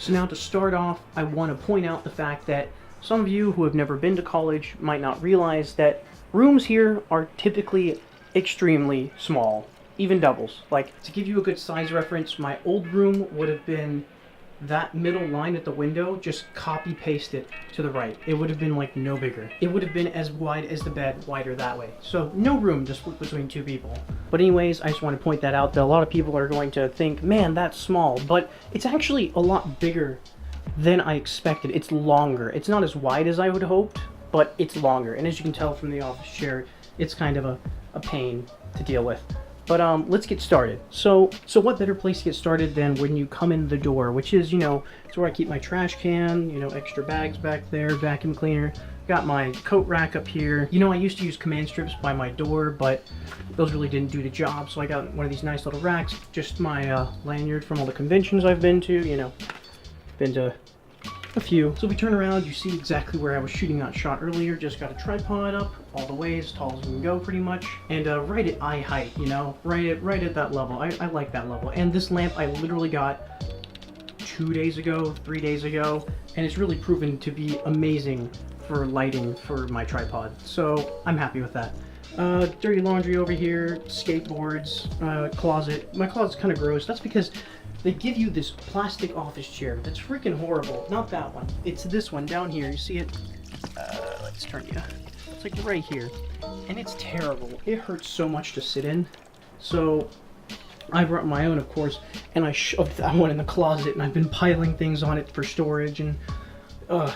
So now to start off, I want to point out the fact that some of you who have never been to college might not realize that rooms here are typically extremely small, even doubles. Like, to give you a good size reference, my old room would have been that middle line at the window, just copy paste it to the right. It would have been like no bigger. It would have been as wide as the bed, wider that way. So no room to split between two people. But anyways, I just want to point that out, that a lot of people are going to think, man, that's small, but it's actually a lot bigger than I expected. It's longer. It's not as wide as I would have hoped, but it's longer. And as you can tell from the office chair, it's kind of a pain to deal with. But let's get started. So what better place to get started than when you come in the door, which is, you know, it's where I keep my trash can, you know, extra bags back there, vacuum cleaner. Got my coat rack up here. You know, I used to use command strips by my door, but those really didn't do the job. So I got one of these nice little racks, just my lanyard from all the conventions I've been to, you know, been to a few. So we turn around, you see exactly where I was shooting that shot earlier. Just got a tripod up all the way, as tall as we can go pretty much, and right at eye height, you know, right at that level. I like that level. And this lamp I literally got 2 days ago, 3 days ago, and it's really proven to be amazing for lighting for my tripod. So I'm happy with that. Dirty laundry over here, skateboards, closet. My closet's kind of gross. That's because they give you this plastic office chair that's freaking horrible. Not that one. It's this one down here. You see it? Let's turn you. It's like right here. And it's terrible. It hurts so much to sit in. So I brought my own, of course, and I shoved that one in the closet, and I've been piling things on it for storage, and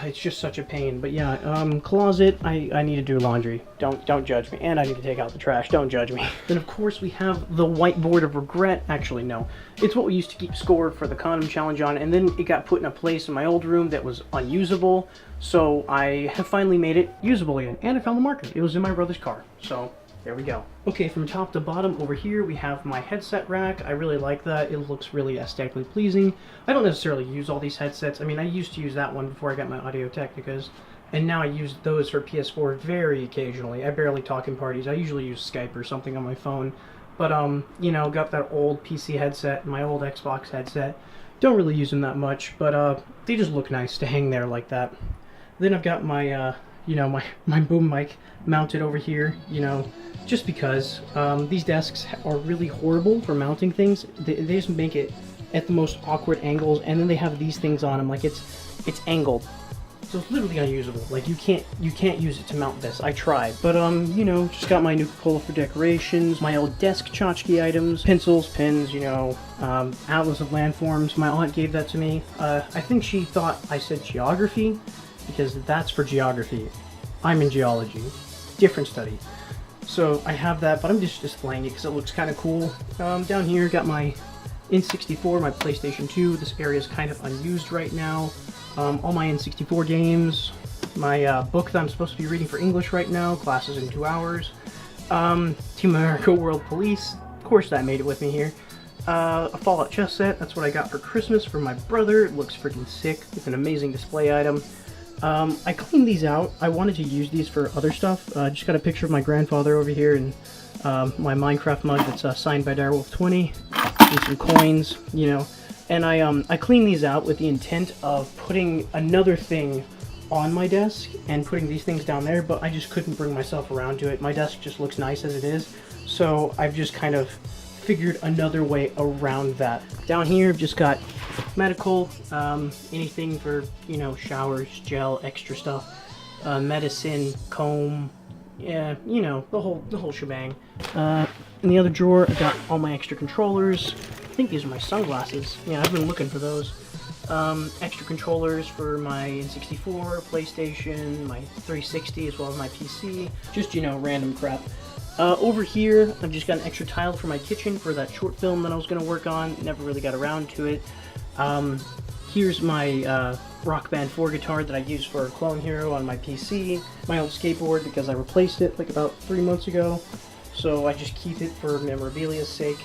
it's just such a pain. But yeah, closet, I need to do laundry. Don't judge me. And I need to take out the trash. Don't judge me. Then of course we have the Whiteboard of Regret. Actually, no. It's what we used to keep score for the condom challenge on, and then it got put in a place in my old room that was unusable. So I have finally made it usable again. And I found the marker. It was in my brother's car. So there we go. Okay, from top to bottom over here we have my headset rack. I really like that. It looks really aesthetically pleasing. I don't necessarily use all these headsets. I mean, I used to use that one before I got my Audio-Technicas, and now I use those for PS4 very occasionally. I barely talk in parties. I usually use Skype or something on my phone. But, you know, got that old PC headset, my old Xbox headset. Don't really use them that much, but they just look nice to hang there like that. Then I've got my, you know, my boom mic mounted over here, you know, just because these desks are really horrible for mounting things. They just make it at the most awkward angles, and then they have these things on them, like it's angled, so it's literally unusable. Like you can't use it to mount this. I tried, but you know, just got my Nuka-Cola for decorations, my old desk tchotchke items, pencils, pens, you know, Atlas of Landforms. My aunt gave that to me. I think she thought I said geography, because that's for geography. I'm in geology, different study. So I have that, but I'm just displaying it because it looks kind of cool. Down here, got my N64, my PlayStation 2. This area is kind of unused right now. All my N64 games, my book that I'm supposed to be reading for English right now, classes in 2 hours. Team America World Police, of course that made it with me here. A Fallout chess set, that's what I got for Christmas from my brother. It looks freaking sick. It's an amazing display item. I cleaned these out. I wanted to use these for other stuff. Just got a picture of my grandfather over here, and my Minecraft mug that's signed by Direwolf20, and some coins, you know. And I cleaned these out with the intent of putting another thing on my desk and putting these things down there, but I just couldn't bring myself around to it. My desk just looks nice as it is, so I've just kind of figured another way around that. Down here, I've just got medical, anything for, you know, showers, gel, extra stuff, medicine, comb, yeah, you know, the whole shebang. In the other drawer, I've got all my extra controllers. I think these are my sunglasses. Yeah, I've been looking for those. Extra controllers for my N64, PlayStation, my 360, as well as my PC. Just, you know, random crap. Over here, I've just got an extra tile for my kitchen for that short film that I was going to work on. Never really got around to it. Here's my Rock Band 4 guitar that I used for Clone Hero on my PC. My old skateboard, because I replaced it like about 3 months ago. So I just keep it for memorabilia's sake.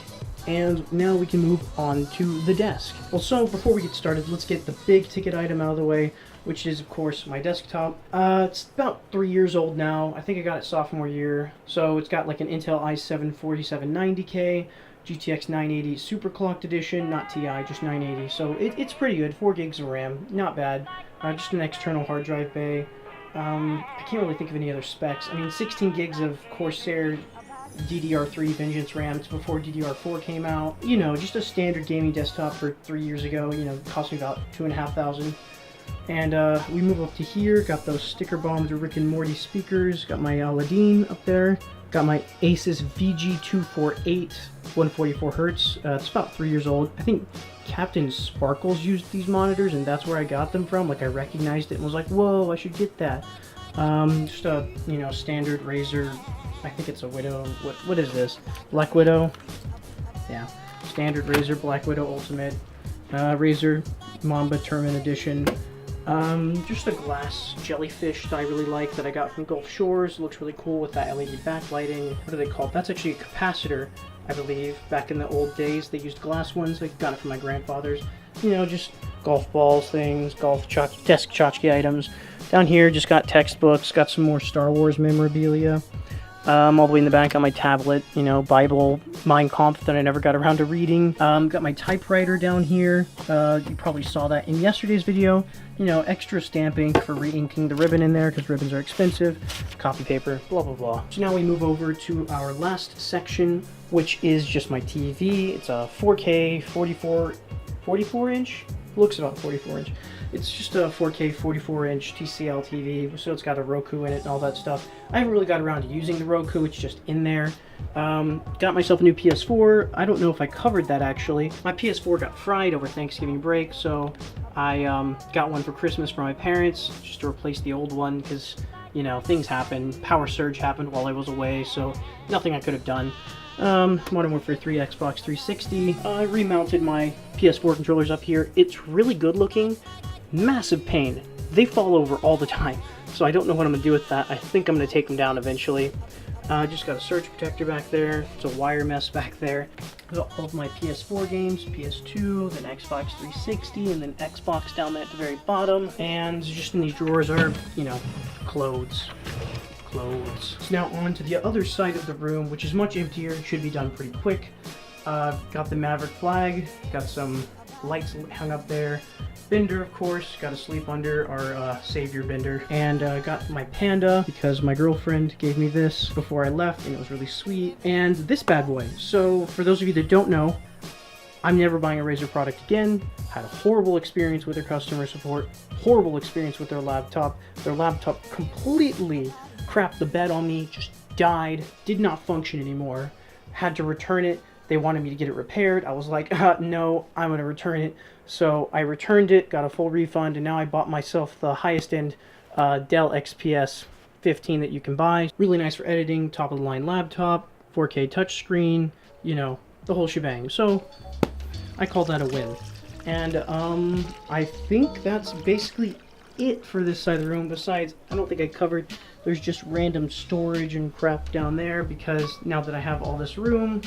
And now we can move on to the desk. Well, so before we get started, let's get the big ticket item out of the way, which is, of course, my desktop. It's about 3 years old now. I think I got it sophomore year. So it's got like an Intel i7 4790K, GTX 980 SuperClocked edition, not Ti, just 980. So it's pretty good. 4 gigs of RAM, not bad. Just an external hard drive bay. I can't really think of any other specs. I mean, 16 gigs of Corsair DDR3 Vengance Ram. It's before DDR4 came out. You know, just a standard gaming desktop for 3 years ago. You know, it cost me about $2,500. And we move up to here. Got those sticker bombed Rick and Morty speakers. Got my Aladdin up there. Got my ASUS VG248 144 Hertz. It's about 3 years old. I think Captain Sparkles used these monitors, and that's where I got them from. Like, I recognized it and was like, whoa, I should get that. Just a, you know, standard Razer. I think it's a Widow. What is this? Blackwidow. Yeah, standard Razer Blackwidow Ultimate. Razer Mamba Tournament Edition. Just a glass jellyfish that I really like that I got from Gulf Shores. It looks really cool with that LED backlighting. What are they called? That's actually a capacitor, I believe. Back in the old days, they used glass ones. I got it from my grandfather's. You know, just golf balls, things, desk tchotchke items. Down here, just got textbooks, got some more Star Wars memorabilia. All the way in the back, got my tablet, you know, Bible, Mein Kampf that I never got around to reading. Got my typewriter down here. You probably saw that in yesterday's video. You know, extra stamping for re-inking the ribbon in there because ribbons are expensive. Copy paper, blah, blah, blah. So now we move over to our last section, which is just my TV. It's a 4K 44 inch? Looks about 44 inch. It's just a 4K 44 inch TCL TV, so it's got a Roku in it and all that stuff. I haven't really got around to using the Roku, it's just in there. Got myself a new PS4. I don't know if I covered that actually. My PS4 got fried over Thanksgiving break, so I got one for Christmas for my parents, just to replace the old one, because, you know, things happen. Power surge happened while I was away, so nothing I could have done. Modern Warfare 3, Xbox 360. I remounted my PS4 controllers up here. It's really good looking. Massive pain. They fall over all the time, so I don't know what I'm going to do with that. I think I'm going to take them down eventually. Just got a surge protector back there. It's a wire mess back there. Got all of my PS4 games, PS2, then Xbox 360, and then Xbox down there at the very bottom. And just in these drawers are, you know, clothes. So now on to the other side of the room, which is much emptier. Should be done pretty quick. Got the Maverick flag. Got some lights hung up there. Bender, of course, got to sleep under our savior Bender. And got my Panda because my girlfriend gave me this before I left, and it was really sweet. And this bad boy. So for those of you that don't know, I'm never buying a Razer product again. Had a horrible experience with their customer support. Horrible experience with their laptop. Their laptop completely crapped the bed on me, just died, did not function anymore. Had to return it. They wanted me to get it repaired. I was like, no, I'm going to return it. So I returned it, got a full refund, and now I bought myself the highest end Dell XPS 15 that you can buy. Really nice for editing, top of the line laptop, 4K touchscreen, you know, the whole shebang. So I call that a win. And I think that's basically it for this side of the room. Besides, I don't think I covered, there's just random storage and crap down there because now that I have all this room,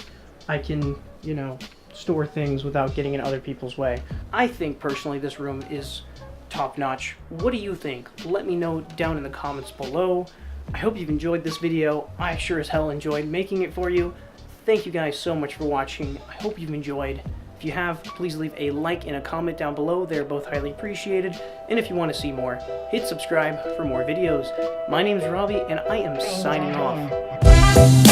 I can, you know, store things without getting in other people's way. I think personally this room is top notch. What do you think? Let me know down in the comments below. I hope you've enjoyed this video. I sure as hell enjoyed making it for you. Thank you guys so much for watching. I hope you've enjoyed. If you have, please leave a like and a comment down below. They're both highly appreciated. And if you want to see more, hit subscribe for more videos. My name is Robbie, and I am signing off.